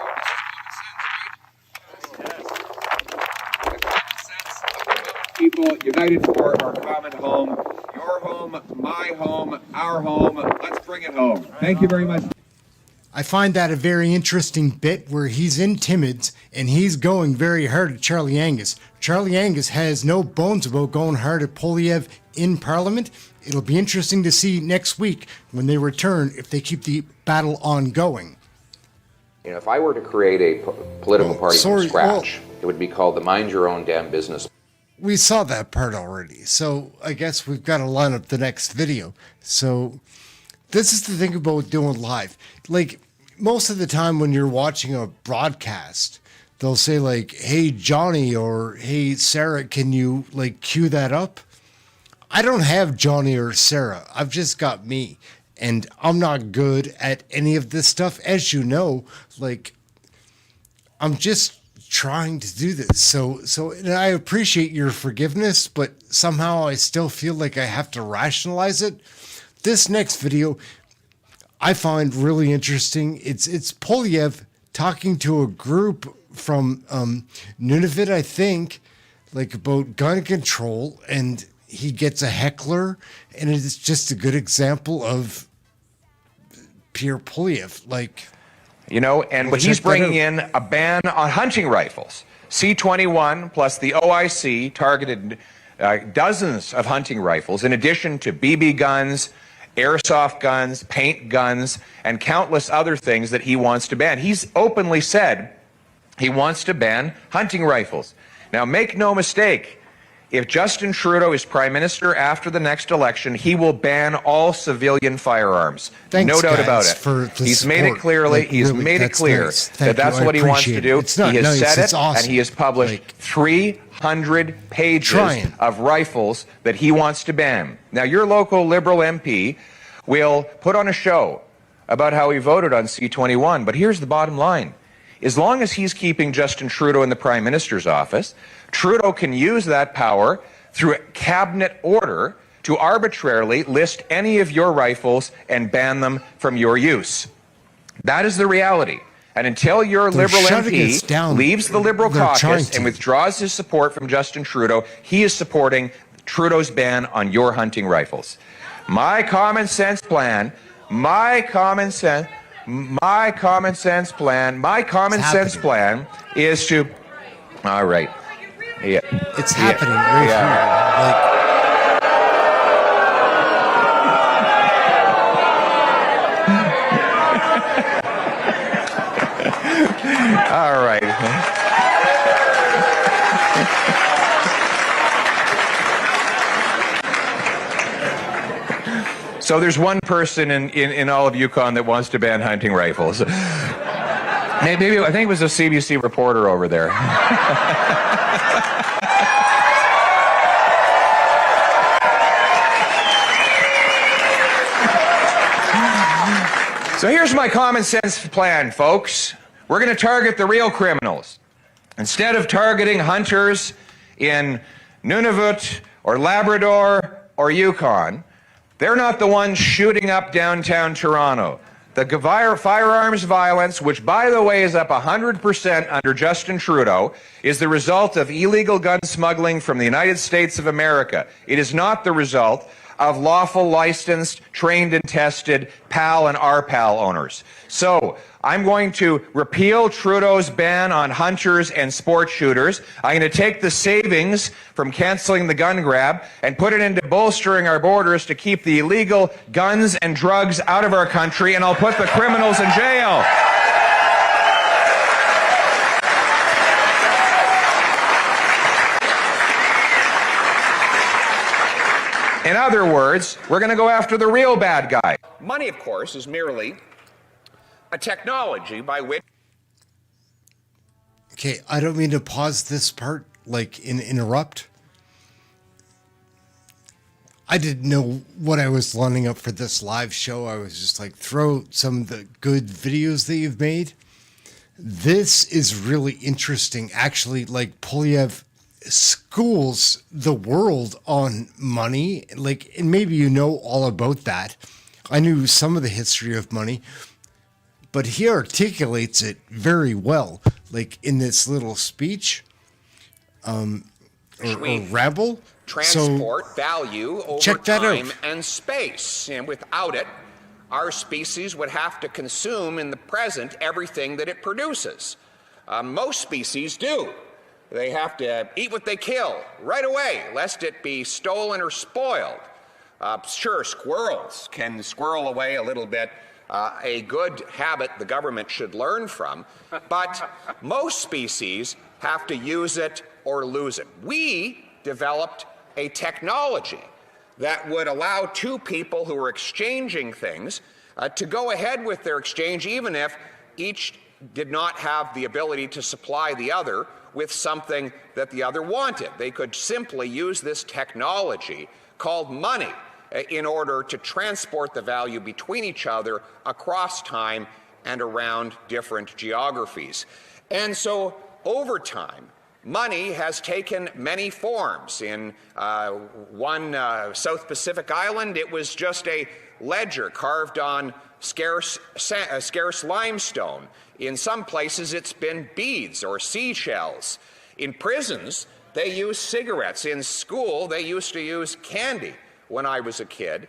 People united for our common home. Your home, my home, our home. Let's bring it home. Thank you very much. I find that a very interesting bit where he's in Timmins and he's going very hard at Charlie Angus. Charlie Angus has no bones about going hard at Poilievre in Parliament. It'll be interesting to see next week when they return if they keep the battle ongoing. You know, if I were to create a political party from scratch, it would be called the Mind Your Own Damn Business. We saw that part already, so I guess we've got to line up the next video. So this is the thing about doing live. Like, most of the time when you're watching a broadcast, they'll say like, hey, Johnny, or hey, Sarah, can you like cue that up? I don't have Johnny or Sarah. I've just got me. And I'm not good at any of this stuff. As you know, like, I'm just trying to do this. So and I appreciate your forgiveness, but somehow I still feel like I have to rationalize it. This next video I find really interesting. It's Poilievre talking to a group from Nunavut, I think, like about gun control, and he gets a heckler, and it's just a good example of Pierre Poilievre, like, You know, and what he's bringing in a ban on hunting rifles. C-21 plus the OIC targeted dozens of hunting rifles, in addition to BB guns, airsoft guns, paint guns, and countless other things that he wants to ban. He's openly said he wants to ban hunting rifles. Now, make no mistake, if Justin Trudeau is Prime Minister after the next election, he will ban all civilian firearms. Thanks, no doubt about guys, it. for the He's support. made it clearly. Like, he's really, made it that's clear nice. that that's I what he wants to appreciate do. it. It's not he has nice, said it's it, awesome. and he has published Like, 300 pages trying. of rifles that he wants to ban. Now, your local Liberal MP will put on a show about how he voted on C-21, but here's the bottom line. As long as he's keeping Justin Trudeau in the Prime Minister's office, Trudeau can use that power through a cabinet order to arbitrarily list any of your rifles and ban them from your use. That is the reality. And until your They're Liberal shutting us MP down. leaves the Liberal They're trying caucus to. and withdraws his support from Justin Trudeau, he is supporting Trudeau's ban on your hunting rifles. My common sense plan is to, all right. Yeah. It's happening right here. Like, all right. So there's one person in all of Yukon that wants to ban hunting rifles. Maybe I think it was a CBC reporter over there. So here's my common sense plan, folks. We're going to target the real criminals. Instead of targeting hunters in Nunavut or Labrador or Yukon, they're not the ones shooting up downtown Toronto. The firearms violence, which, by the way, is up 100% under Justin Trudeau, is the result of illegal gun smuggling from the United States of America. It is not the result of lawful, licensed, trained and tested PAL and RPAL owners. So I'm going to repeal Trudeau's ban on hunters and sport shooters. I'm going to take the savings from canceling the gun grab and put it into bolstering our borders to keep the illegal guns and drugs out of our country, and I'll put the criminals in jail. In other words, we're going to go after the real bad guy. Money, of course, is merely a technology by which... okay, I don't mean to pause this part, like, interrupt. I didn't know what I was lining up for this live show. I was just like, throw some of the good videos that you've made. This is really interesting. Actually, like Poiliev schools the world on money. Like, and maybe you know all about that. I knew some of the history of money, but he articulates it very well. Like in this little speech, or ramble. Transport value over check that time out. and space. And without it, our species would have to consume in the present everything that it produces. Most species do. They have to eat what they kill right away, lest it be stolen or spoiled. Sure, squirrels can squirrel away a little bit, a good habit the government should learn from, but most species have to use it or lose it. We developed a technology that would allow two people who are exchanging things to go ahead with their exchange even if each did not have the ability to supply the other with something that the other wanted. They could simply use this technology called money in order to transport the value between each other across time and around different geographies. And so over time, money has taken many forms. In one South Pacific island, it was just a ledger carved on scarce limestone. In some places, it's been beads or seashells. In prisons, they use cigarettes. In school, they used to use candy when I was a kid.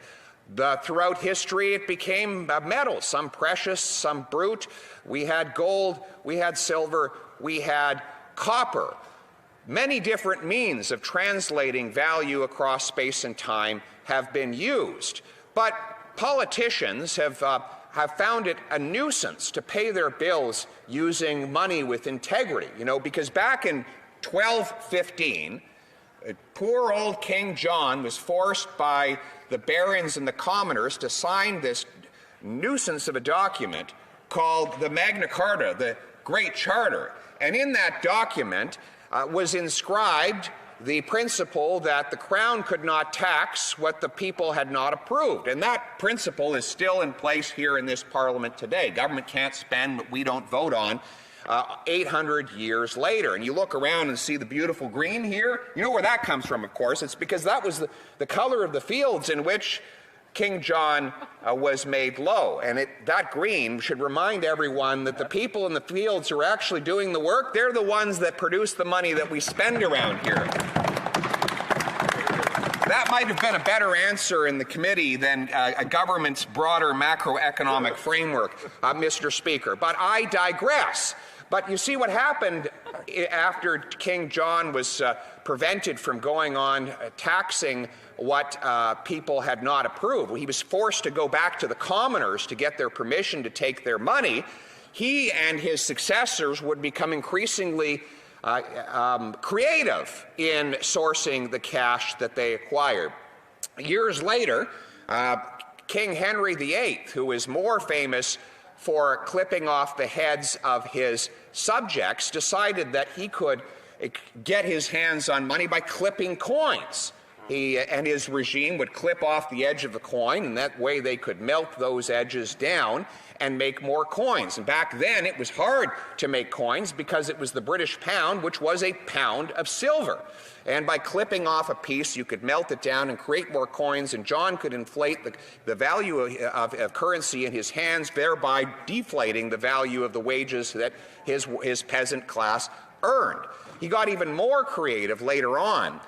Throughout history, it became metal, some precious, some brute. We had gold, we had silver, we had copper. Many different means of translating value across space and time have been used, but politicians have found it a nuisance to pay their bills using money with integrity, because back in 1215, poor old King John was forced by the barons and the commoners to sign this nuisance of a document called the Magna Carta, the Great Charter. And in that document was inscribed the principle that the crown could not tax what the people had not approved. And that principle is still in place here in this Parliament today. Government can't spend what we don't vote on 800 years later. And you look around and see the beautiful green here. You know where that comes from, of course. It's because that was the color of the fields in which King John was made low. And that green should remind everyone that the people in the fields who are actually doing the work, they're the ones that produce the money that we spend around here. That might have been a better answer in the committee than a government's broader macroeconomic framework, Mr. Speaker. But I digress. But you see what happened after King John was prevented from going on taxing what people had not approved. He was forced to go back to the commoners to get their permission to take their money. He and his successors would become increasingly creative in sourcing the cash that they acquired. Years later, King Henry VIII, who is more famous for clipping off the heads of his subjects, decided that he could get his hands on money by clipping coins. He and his regime would clip off the edge of the coin, and that way they could melt those edges down and make more coins. And back then it was hard to make coins because it was the British pound, which was a pound of silver. And by clipping off a piece, you could melt it down and create more coins, and John could inflate the value of currency in his hands, thereby deflating the value of the wages that his peasant class earned. He got even more creative later on.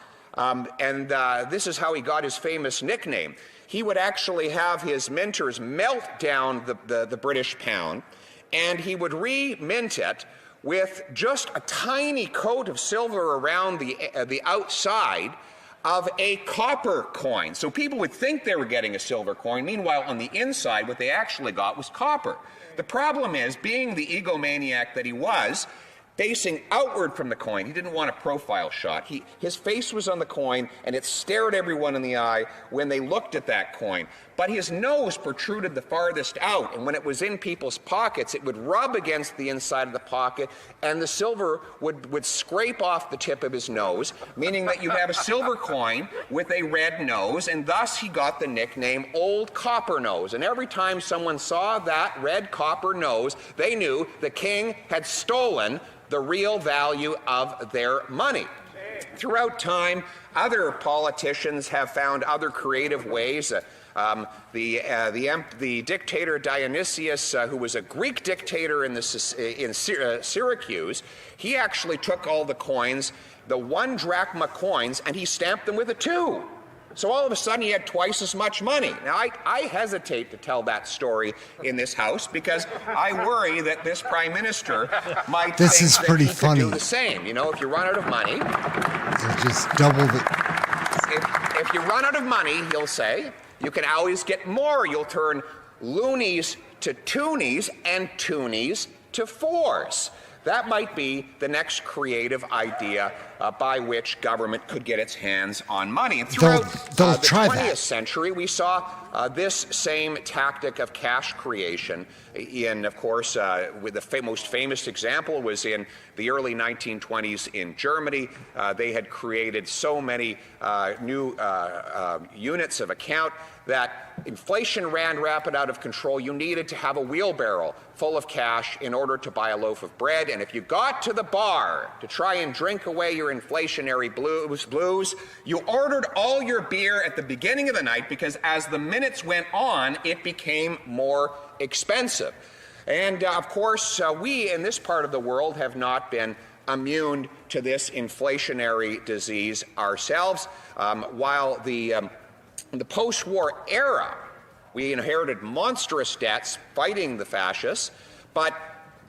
This is how he got his famous nickname. He would actually have his minters melt down the British pound, and he would re-mint it with just a tiny coat of silver around the outside of a copper coin. So people would think they were getting a silver coin. Meanwhile, on the inside, what they actually got was copper. The problem is, being the egomaniac that he was, facing outward from the coin. He didn't want a profile shot. His face was on the coin, and it stared everyone in the eye when they looked at that coin. But his nose protruded the farthest out, and when it was in people's pockets, it would rub against the inside of the pocket, and the silver would scrape off the tip of his nose, meaning that you have a silver coin with a red nose, and thus he got the nickname Old Copper Nose. And every time someone saw that red copper nose, they knew the king had stolen the real value of their money. Throughout time, other politicians have found other creative ways. The dictator Dionysius, who was a Greek dictator in Syracuse, he actually took all the coins, the 1 drachma coins, and he stamped them with a 2. So all of a sudden he had twice as much money. Now I hesitate to tell that story in this House because I worry that this Prime Minister might think that he could do the same. You know, if you run out of money, he'll just double the... If you run out of money, he'll say, you can always get more. You'll turn loonies to toonies and toonies to fours. That might be the next creative idea by which government could get its hands on money. And throughout the 20th century, we saw this same tactic of cash creation in, of course, with the most famous example was in the early 1920s in Germany. They had created so many new units of account that inflation ran rapid out of control. You needed to have a wheelbarrow full of cash in order to buy a loaf of bread. And if you got to the bar to try and drink away your inflationary blues, you ordered all your beer at the beginning of the night because as the minutes went on, it became more expensive. And of course, we in this part of the world have not been immune to this inflationary disease ourselves. While the post-war era, we inherited monstrous debts fighting the fascists, but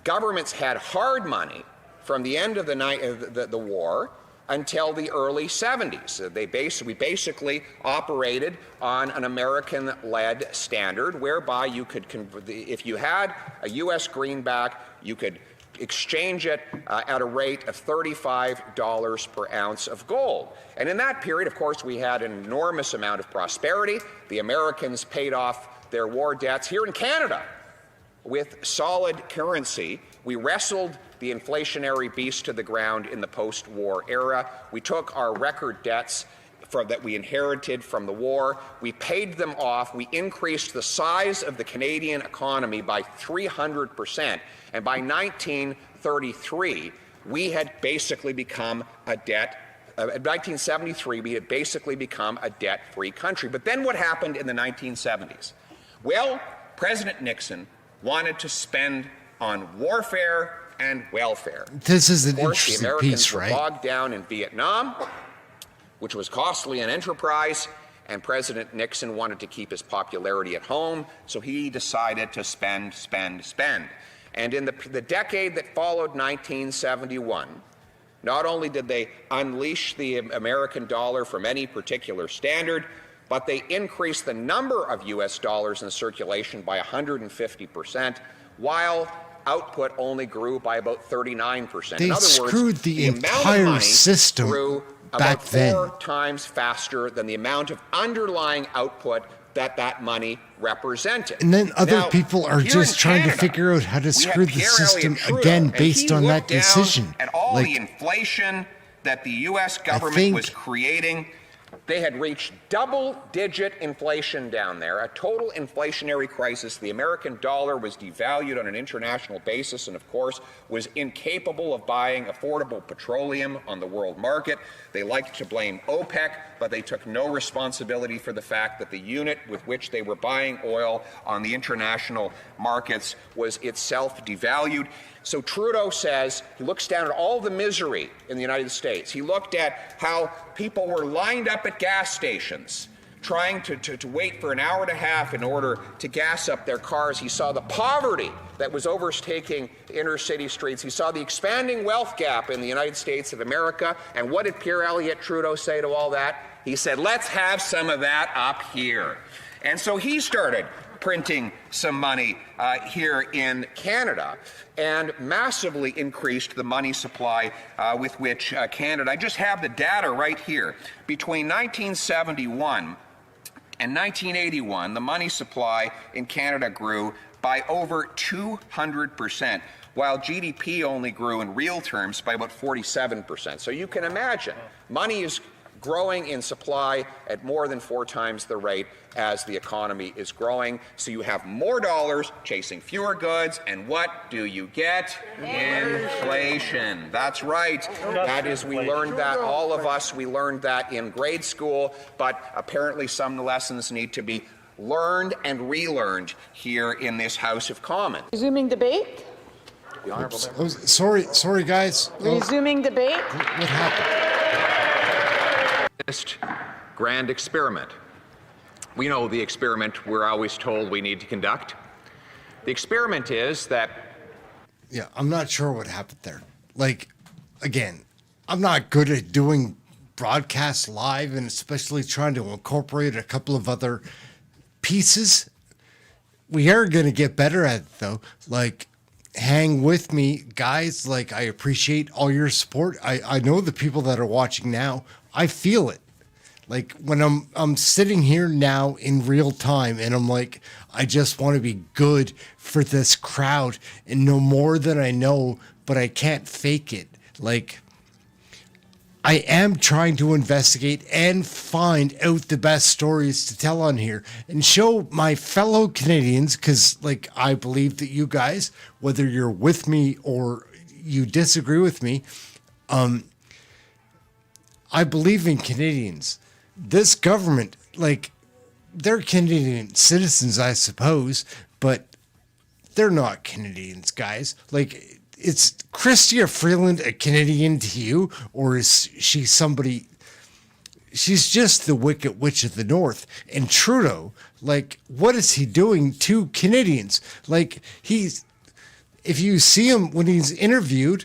governments had hard money from the end of the war until the early 70s. We basically operated on an American-led standard whereby you could, if you had a U.S. greenback, you could exchange it at a rate of $35 per ounce of gold. And in that period, of course, we had an enormous amount of prosperity. The Americans paid off their war debts here in Canada with solid currency. We wrestled the inflationary beast to the ground in the post-war era. We took our record debts that we inherited from the war. We paid them off. We increased the size of the Canadian economy by 300%. And by 1933, we had basically become a debt. In 1973, we had basically become a debt-free country. But then what happened in the 1970s? Well, President Nixon wanted to spend on warfare and welfare. This is an interesting piece, right? The Americans were bogged down in Vietnam, which was costly an enterprise, and President Nixon wanted to keep his popularity at home, so he decided to spend. And in the decade that followed 1971, not only did they unleash the American dollar from any particular standard, but they increased the number of U.S. dollars in circulation by 150%, while output only grew by about 39%. They in other screwed words, the amount of entire money system grew back about then. 4 times faster than the amount of underlying output that money represented. And then other now, people are just trying to figure out how to screw the system again based on that decision. At all the inflation that the U.S. government was creating, they had reached double-digit inflation down there, a total inflationary crisis. The American dollar was devalued on an international basis and, of course, was incapable of buying affordable petroleum on the world market. They liked to blame OPEC, but they took no responsibility for the fact that the unit with which they were buying oil on the international markets was itself devalued. So Trudeau says, he looks down at all the misery in the United States. He looked at how people were lined up at gas stations trying to wait for an hour and a half in order to gas up their cars. He saw the poverty that was overtaking inner city streets. He saw the expanding wealth gap in the United States of America. And what did Pierre Elliott Trudeau say to all that? He said, let's have some of that up here. And so he started printing some money here in Canada and massively increased the money supply with which Canada, I just have the data right here, between 1971 and 1981, the money supply in Canada grew by over 200%, while GDP only grew in real terms by about 47%. So you can imagine, money is growing in supply at more than 4 times the rate as the economy is growing. So you have more dollars chasing fewer goods, and what do you get? Inflation. That's right. That is, we learned that, all of us, we learned that in grade school, but apparently some lessons need to be learned and relearned here in this House of Commons. Resuming debate. The Honourable Oh, sorry, guys. Resuming debate. What happened? Grand experiment. We know the experiment we're always told we need to conduct. The experiment is that... Yeah, I'm not sure what happened there. Like, again, I'm not good at doing broadcasts live, and especially trying to incorporate a couple of other pieces. We are going to get better at it, though. Like, hang with me, guys. Like, I appreciate all your support. I know the people that are watching now. I feel it. Like, when I'm sitting here now in real time, and I'm like, I just want to be good for this crowd and know more than I know, but I can't fake it. Like, I am trying to investigate and find out the best stories to tell on here and show my fellow Canadians, because, like, I believe that you guys, whether you're with me or you disagree with me, I believe in Canadians. This government, like, they're Canadian citizens, I suppose, but they're not Canadians, guys. Like, is CHRYSTIA Freeland a Canadian to you, or is she somebody? She's just the Wicked Witch of the North. And Trudeau, like, what is he doing to Canadians? Like, if you see him when he's interviewed,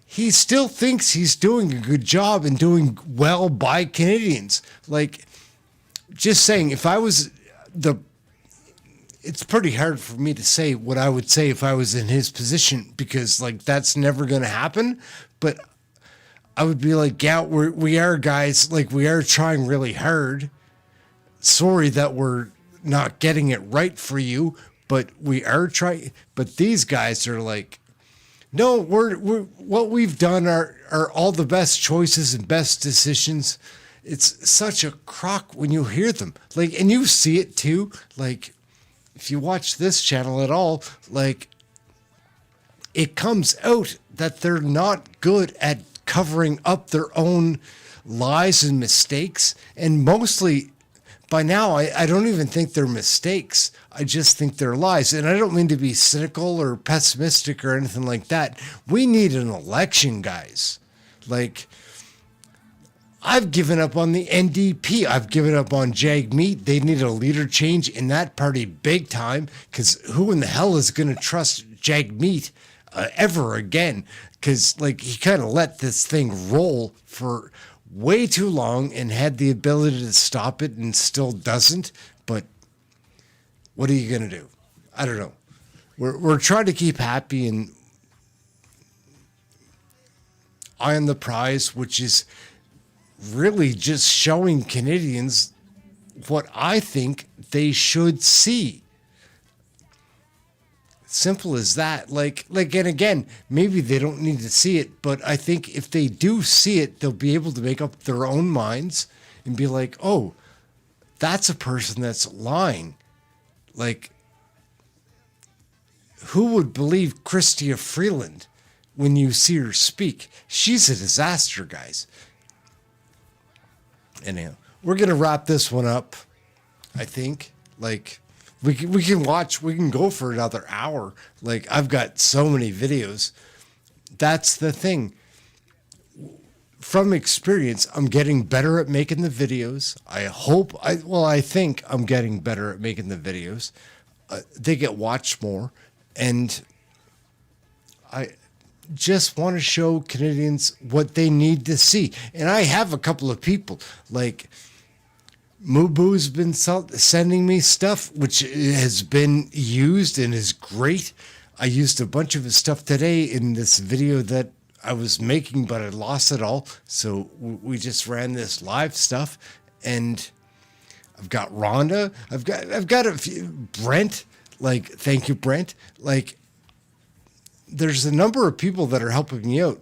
he still thinks he's doing a good job and doing well by Canadians. Like, just saying, if I was it's pretty hard for me to say what I would say if I was in his position, because, like, that's never going to happen. But I would be like, yeah, we are guys, like, we are trying really hard. Sorry that we're not getting it right for you, but we are trying. But these guys are like, no, we're what we've done are all the best choices and best decisions. It's such a crock when you hear them. Like, and you see it too. Like, if you watch this channel at all, like, it comes out that they're not good at covering up their own lies and mistakes. And mostly, by now, I don't even think they're mistakes. I just think they're lies. And I don't mean to be cynical or pessimistic or anything like that. We need an election, guys. Like, I've given up on the NDP. I've given up on Jagmeet. They need a leader change in that party big time, because who in the hell is going to trust Jagmeet ever again? Because, like, he kind of let this thing roll for way too long and had the ability to stop it and still doesn't. But what are you going to do? I don't know. We're trying to keep happy and eye on the prize, which is really just showing Canadians what I think they should see. Simple as that. Like, and again, maybe they don't need to see it, but I think if they do see it, they'll be able to make up their own minds and be like, oh, that's a person that's lying. Like, who would believe CHRYSTIA Freeland when you see her speak? She's a disaster, guys. Anyhow, we're going to wrap this one up, I think. Like, we can go for another hour. Like, I've got so many videos. That's the thing. From experience, I'm getting better at making the videos. I think I'm getting better at making the videos. They get watched more. And I just want to show Canadians what they need to see. And I have a couple of people, like, Mubu's been sending me stuff, which has been used and is great. I used a bunch of his stuff today in this video that I was making, but I lost it all. So we just ran this live stuff, and I've got Rhonda. I've got a few, Brent. Like, thank you, Brent. Like, there's a number of people that are helping me out.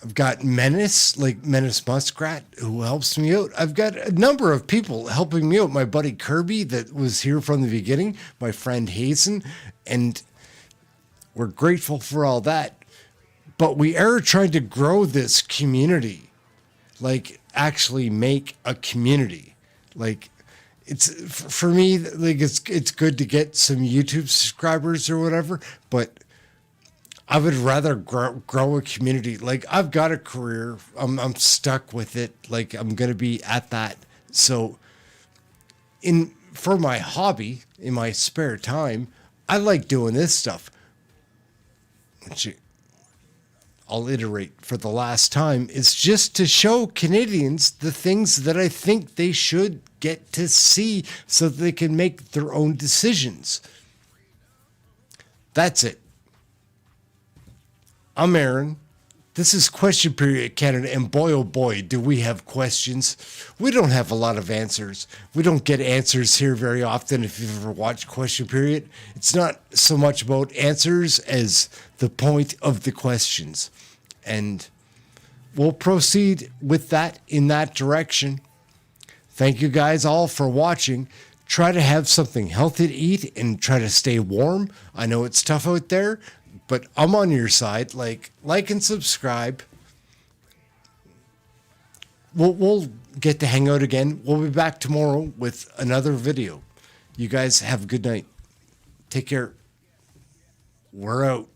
I've got Menace, like Menace Muskrat, who helps me out. I've got a number of people helping me out. My buddy Kirby, that was here from the beginning, my friend Hazen, and we're grateful for all that. But we are trying to grow this community, like actually make a community. Like, it's, for me, like it's good to get some YouTube subscribers or whatever, but I would rather grow a community. Like, I've got a career. I'm stuck with it. Like, I'm going to be at that. So for my hobby, in my spare time, I like doing this stuff. Which I'll iterate for the last time. It's just to show Canadians the things that I think they should get to see so that they can make their own decisions. That's it. I'm Aaron. This is Question Period Canada, and boy, oh boy, do we have questions. We don't have a lot of answers. We don't get answers here very often. If you've ever watched Question Period, it's not so much about answers as the point of the questions. And we'll proceed with that in that direction. Thank you guys all for watching. Try to have something healthy to eat and try to stay warm. I know it's tough out there, but I'm on your side. Like and subscribe. We'll get to hang out again. We'll be back tomorrow with another video. You guys have a good night. Take care. We're out.